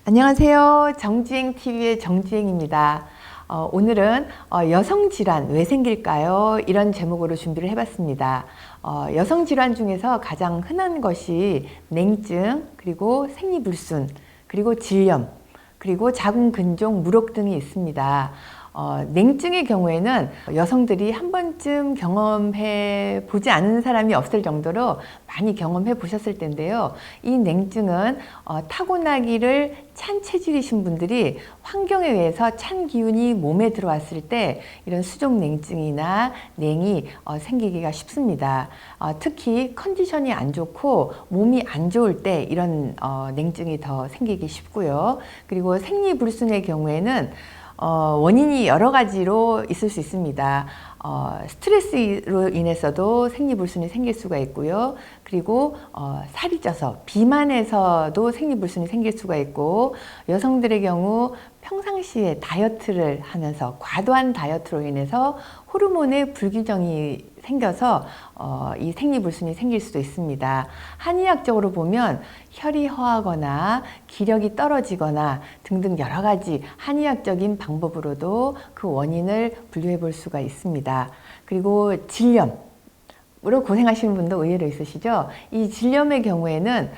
안녕하세요. 정주행TV의 정주행입니다. 오늘은 여성질환 왜 생길까요? 이런 제목으로 준비를 해봤습니다. 여성질환 중에서 가장 흔한 것이 냉증, 그리고 생리불순, 그리고 질염, 그리고 자궁근종, 무록 등이 있습니다. 냉증의 경우에는 여성들이 한 번쯤 경험해 보지 않은 사람이 없을 정도로 많이 경험해 보셨을 텐데요. 이 냉증은 타고나기를 찬 체질이신 분들이 환경에 의해서 찬 기운이 몸에 들어왔을 때 이런 수족 냉증이나 냉이 생기기가 쉽습니다. 특히 컨디션이 안 좋고 몸이 안 좋을 때 이런 냉증이 더 생기기 쉽고요. 그리고 생리불순의 경우에는 원인이 여러 가지로 있을 수 있습니다. 스트레스로 인해서도 생리불순이 생길 수가 있고요. 그리고 살이 쪄서 비만해서도 생리불순이 생길 수가 있고, 여성들의 경우 평상시에 다이어트를 하면서 과도한 다이어트로 인해서 호르몬의 불균형이 생겨서 이 생리불순이 생길 수도 있습니다. 한의학적으로 보면 혈이 허하거나 기력이 떨어지거나 등등 여러 가지 한의학적인 방법으로도 그 원인을 분류해 볼 수가 있습니다. 그리고 질염으로 고생하시는 분도 의외로 있으시죠? 이 질염의 경우에는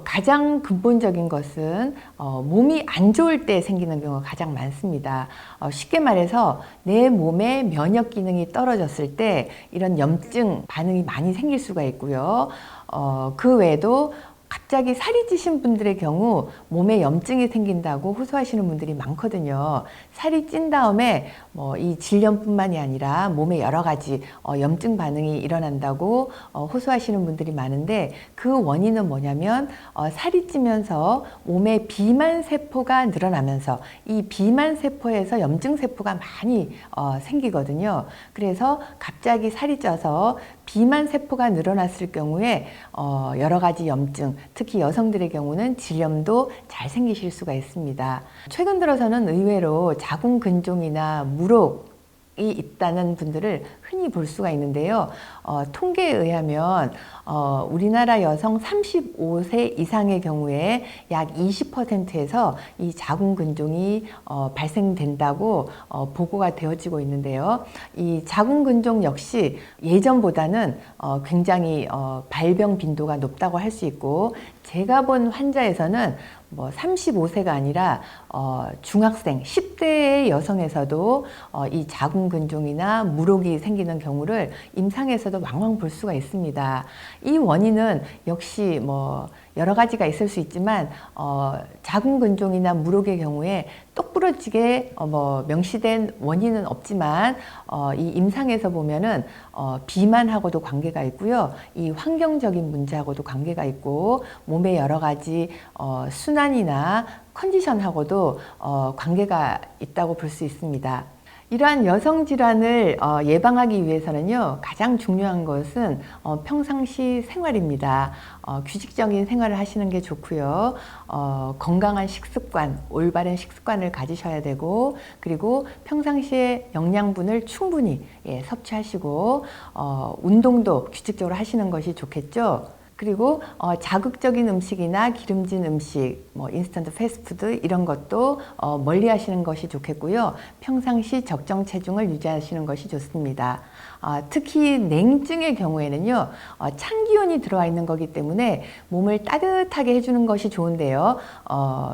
가장 근본적인 것은 몸이 안 좋을 때 생기는 경우가 가장 많습니다. 쉽게 말해서 내 몸의 면역 기능이 떨어졌을 때 이런 염증 반응이 많이 생길 수가 있고요. 그 외에도 갑자기 살이 찌신 분들의 경우 몸에 염증이 생긴다고 호소하시는 분들이 많거든요. 살이 찐 다음에 이 질염뿐만이 아니라 몸에 여러 가지 염증 반응이 일어난다고 호소하시는 분들이 많은데, 그 원인은 뭐냐면 살이 찌면서 몸에 비만 세포가 늘어나면서 이 비만 세포에서 염증 세포가 많이 생기거든요. 그래서 갑자기 살이 쪄서 비만 세포가 늘어났을 경우에 여러 가지 염증, 특히 여성들의 경우는 질염도 잘 생기실 수가 있습니다. 최근 들어서는 의외로 자궁근종이나 무록이 있다는 분들을 흔히 볼 수가 있는데요. 통계에 의하면 우리나라 여성 35세 이상의 경우에 약 20%에서 이 자궁근종이 발생된다고 보고가 되어지고 있는데요. 이 자궁근종 역시 예전보다는 굉장히 발병 빈도가 높다고 할 수 있고, 제가 본 환자에서는 35세가 아니라 중학생, 10대의 여성에서도 이 자궁근종이나 무록이 생기는 경우를 임상에서도 왕왕 볼 수가 있습니다. 이 원인은 역시 여러 가지가 있을 수 있지만 자궁근종이나 무록의 경우에 똑부러지게 명시된 원인은 없지만 이 임상에서 보면은 비만하고도 관계가 있고요. 이 환경적인 문제하고도 관계가 있고, 몸의 여러 가지 순환이나 컨디션하고도 관계가 있다고 볼 수 있습니다. 이러한 여성 질환을 예방하기 위해서는요, 가장 중요한 것은 평상시 생활입니다. 규칙적인 생활을 하시는 게 좋고요. 건강한 식습관, 올바른 식습관을 가지셔야 되고, 그리고 평상시에 영양분을 충분히 섭취하시고, 운동도 규칙적으로 하시는 것이 좋겠죠. 그리고 자극적인 음식이나 기름진 음식, 인스턴트 패스트푸드 이런 것도 멀리 하시는 것이 좋겠고요. 평상시 적정 체중을 유지하시는 것이 좋습니다. 특히 냉증의 경우에는요, 찬 기운이 들어와 있는 거기 때문에 몸을 따뜻하게 해주는 것이 좋은데요.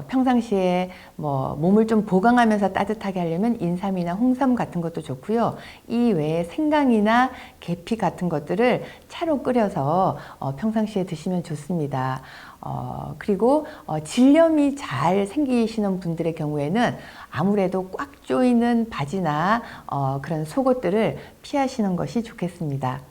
평상시에 몸을 좀 보강하면서 따뜻하게 하려면 인삼이나 홍삼 같은 것도 좋고요. 이 외에 생강이나 계피 같은 것들을 차로 끓여서 평상시에 드시면 좋습니다. 그리고 질염이 잘 생기시는 분들의 경우에는 아무래도 꽉 조이는 바지나 그런 속옷들을 피하시는 것이 좋겠습니다.